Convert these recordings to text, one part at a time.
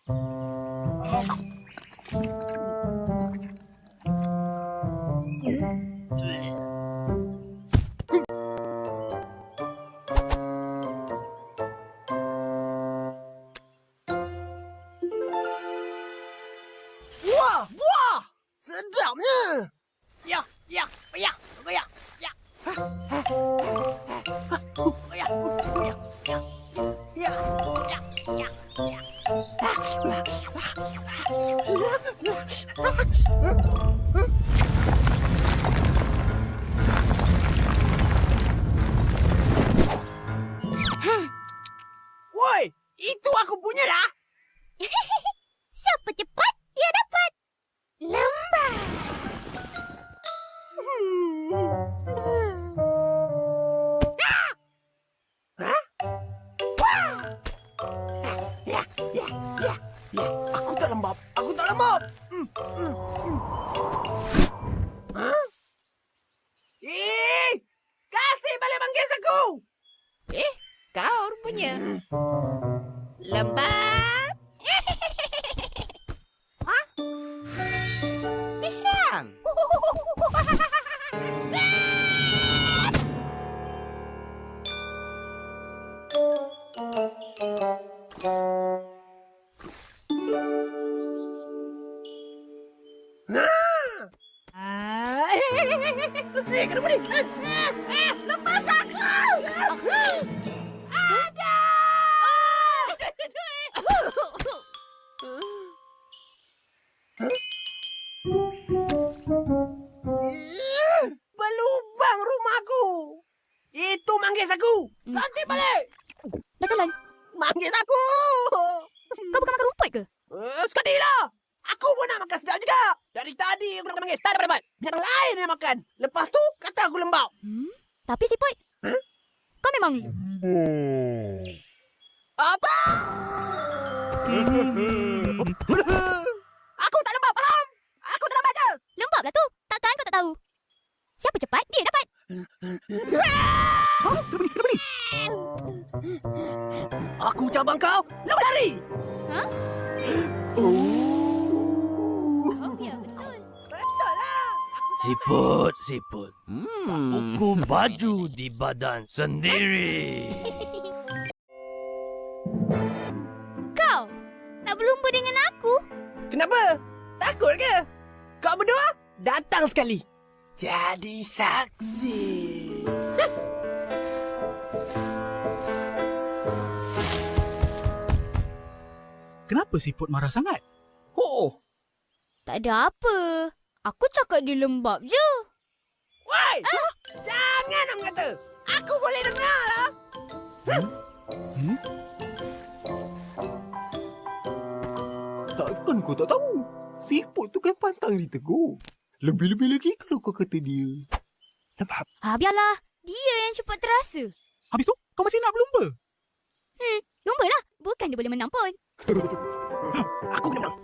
Wah, buah! Sedapnya! Ya, ya, ya, ya, ya. Ya, ya, ya, ya, ya, ya, ya. Woi, itu aku punya dah. Siapa cepat, dia dapat. Lambat. Ya, ya, ya, ya. Aku tak lembab. Aku tak lembab. Hah? Kasih balik manggis aku. Kau rupanya. Lembab. Hah? Pisang. Kena beri. Lepas aku. Ada. Berlubang rumahku. Itu manggis aku. Ganti balik. Dah telan. Manggis aku. Kau bukan makan rumput ke? Sekali lah. Aku pun nak makan sedap juga. Dari tadi aku nak manggis. Tak dapat. Binatang lain yang makan. Lepas tu kata aku lembab. Tapi Siput, kau memang Apa? Aku tak lembab, faham? Aku tak lembab je. lembab lah tu. Takkan kau tak tahu? Siapa cepat, dia dapat. Aku cabang kau. Lepas lari. Hah? Oh. Oh, ya betul. Betul lah. Siput. Aku baju di badan sendiri. Kau nak berlumba dengan aku? Kenapa? Takut ke? Kau berdua datang sekali. Jadi saksi. Kenapa Siput marah sangat? Oh. Tak ada apa. Aku cakap dia lembab je. Woi! Jangan nak mengata. Aku boleh dengar lah. Takkan kau tak tahu? Siput tu kan pantang ditegur. Lebih-lebih lagi kalau kau kata dia lembab. Biarlah. Dia yang cepat terasa. Habis tu, kau masih nak berlumba? Lumba lah. Bukan dia boleh menang pun. Aku kena menang.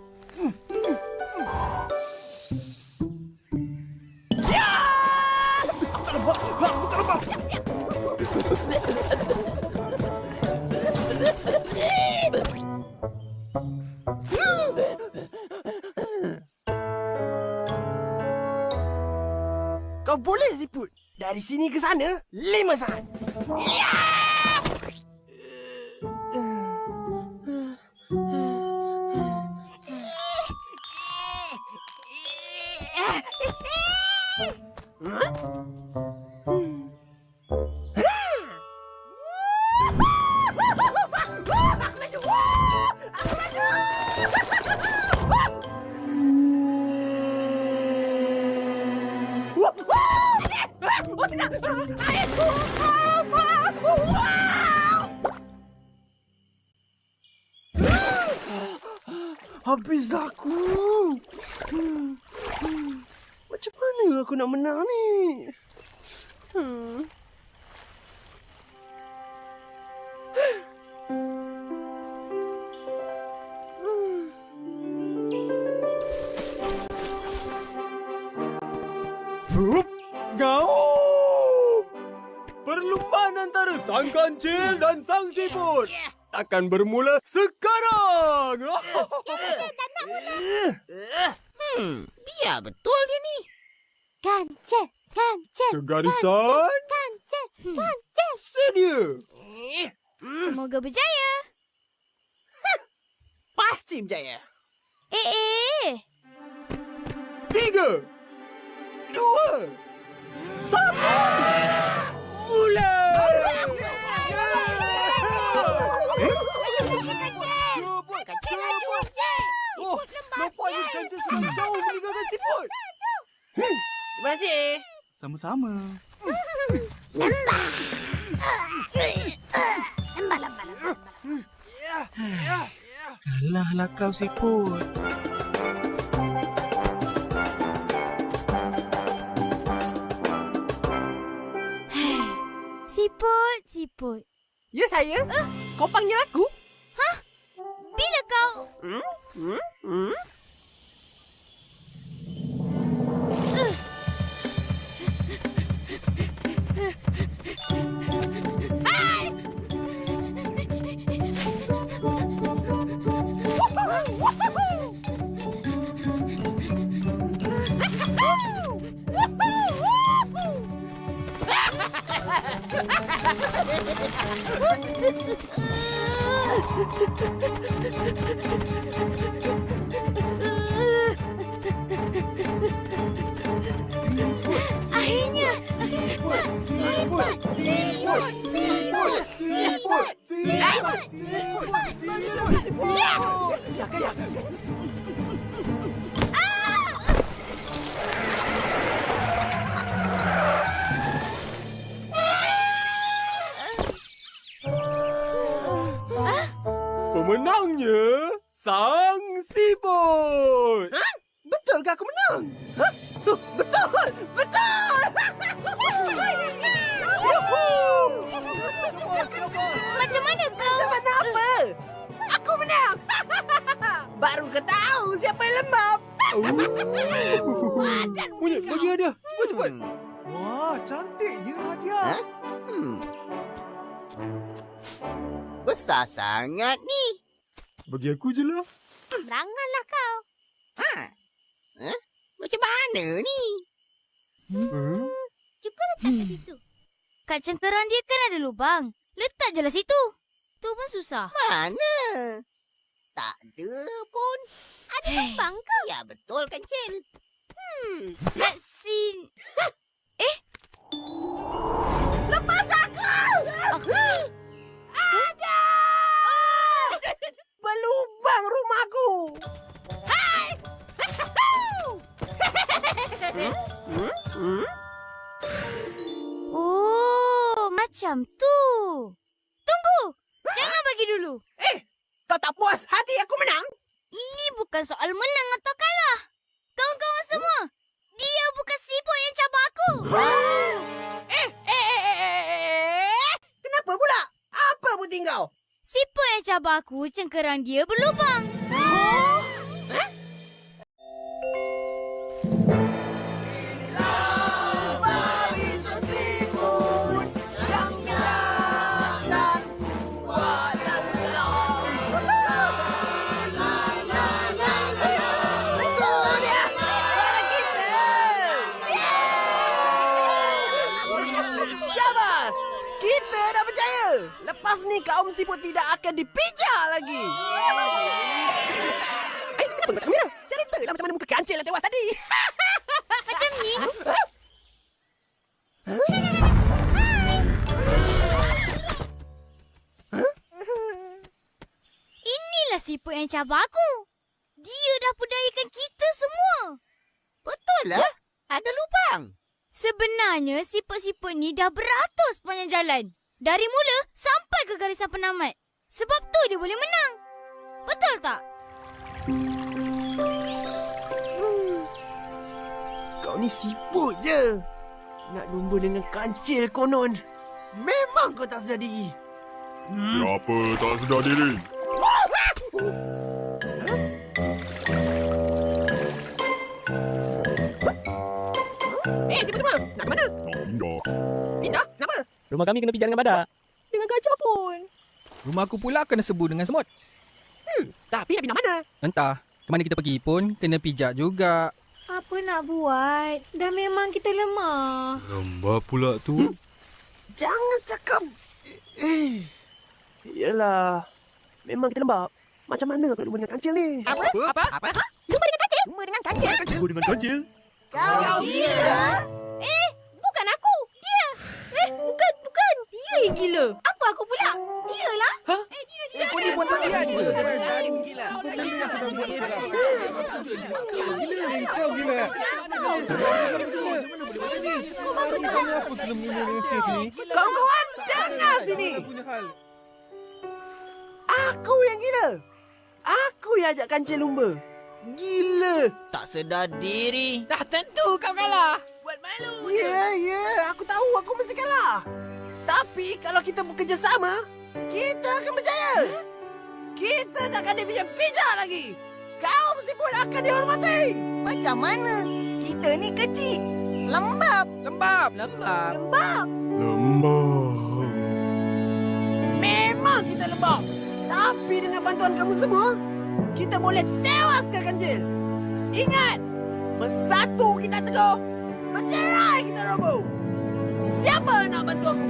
Aku tak lembab. Aku tak lembab. Kau boleh Siput. Dari sini ke sana, 5 saat. Oh tidak! Airku! Habis aku. Macam mana aku nak menang ni? Kau! Perlumbaan antara sang kancil dan sang siput. akan bermula sekarang. Biar betul dia ni. Kancil. Kegarisan. Sedia. Semoga berjaya. Pasti berjaya. 3, 2, 1. Mula. Oh, nampaknya kancil sedang jauh meninggalkan siput. Terima kasih. Sama-sama. Kalahlah kau siput. Siput. Ya saya? Kau panggil aku? Bila kau... Akhirnya. Pemenangnya sang siput. Betul ke aku menang? Betul! Macam mana kau? Macam mana apa? Aku menang! Baru kau tahu siapa yang lembab. Punya, bagi hadiah. Cepat. Wah, cantiknya hadiah. Besar sangat ni. Bagi aku je lah. Beranganlah kau. Macam mana ni? Cuba letak kat situ. Kat cengkeram dia kan ada lubang. Letak je lah situ. Tu pun susah. Mana? Tak ada pun. Ada lubang ke? Ya, betul kancil. Kat sini. Lepas aku! Ada! Berlubang rumahku! Hai! Oh, macam tu. Tunggu. Jangan bagi dulu. Kau tak puas hati aku menang? Ini bukan soal menang atau kalah. Kawan-kawan semua, dia bukan siput yang cabar aku. Kenapa pula? Apa putih kau? Siput yang cabar aku, cengkeram dia berlubang. Syabas! Kita dah berjaya! Lepas ni kaum siput tidak akan dipijak lagi! Kenapa tak kamera? Ceritalah macam mana muka kancil yang tewas tadi! Macam ni. Inilah siput yang cabar aku. Dia dah pedayakan kita semua. Betul lah. Ada lubang. Sebenarnya siput-siput ni dah beratur sepanjang jalan. Dari mula sampai ke garisan penamat. Sebab tu dia boleh menang. Betul tak? Kau ni siput je! Nak lumba dengan kancil konon. Memang kau tak sedar diri. Siapa tak sedar diri? Siput semua! Nak ke mana? Nak pindah. Pindah? Kenapa? Rumah kami kena pijak dengan badak. Dengan gajah pun. Rumah aku pula kena sebu dengan semut. Tapi nak pindah mana? Entah, ke mana kita pergi pun kena pijak juga. Apa nak buat? Dah memang kita lemah. Lembab pula tu. Jangan cakap. Yelah. Memang kita lembab. Macam mana aku nak lumba dengan kancil ni? Apa? Lumba dengan kancil? Lumba dengan kancil? Lumba dengan kancil. Kau gila? Bukan aku. Dia. Bukan. Dia yang gila. Apa aku pula? Dialah. Kau ni pun tak lihat ke? Kau gila. Kawan-kawan, dengar sini. Aku yang gila. Aku yang ajak kancil lumba. Gila. Tak sedar diri. Dah tentu kau kalah. Buat malu. Ya. Aku tahu aku mesti kalah. Tapi kalau kita bekerjasama, kita akan berjaya. Kita tak akan dipijak lagi. Kau mesti pun akan dihormati. Macam mana? Kita ni kecil. Lembab. Lembab. Memang kita lembab. Tapi dengan bantuan kamu semua, kita boleh tewaskan kancil. Ingat, bersatu kita teguh, bercerai kita roboh. Siapa nak bantu aku?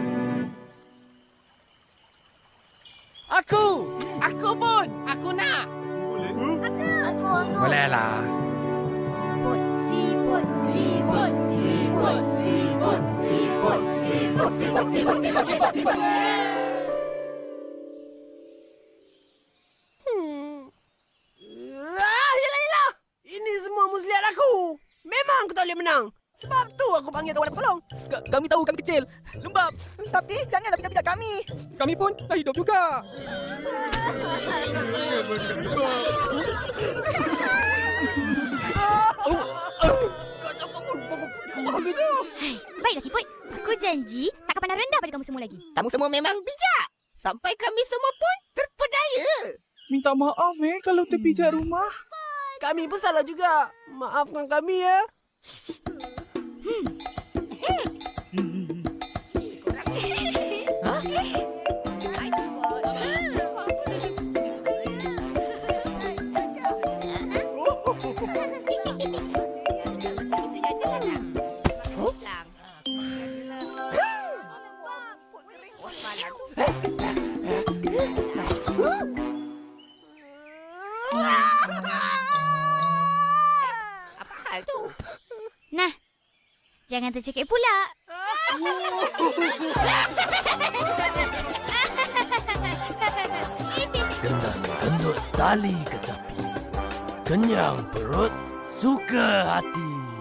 Aku pun. Aku nak. Aku. Boleh lah. Siput. Yelah. Ini semua muslihat aku. Memang aku tak boleh menang. Sebab tu aku panggil kawan aku tolong. Kami tahu kami kecil. Lembab. Tapi janganlah pijak kami. Kami pun dah hidup juga. Baiklah Siput. Aku janji tak akan pandang rendah pada kamu semua lagi. Kamu semua memang bijak. Sampai kami semua pun terpedaya. Minta maaf kalau terpijak rumah. Kami pun salah juga. Maafkan kami ya. Apa hal tu? Nah, jangan tercekik pula. Gendang gendut tali kecapi. Kenyang perut, suka hati.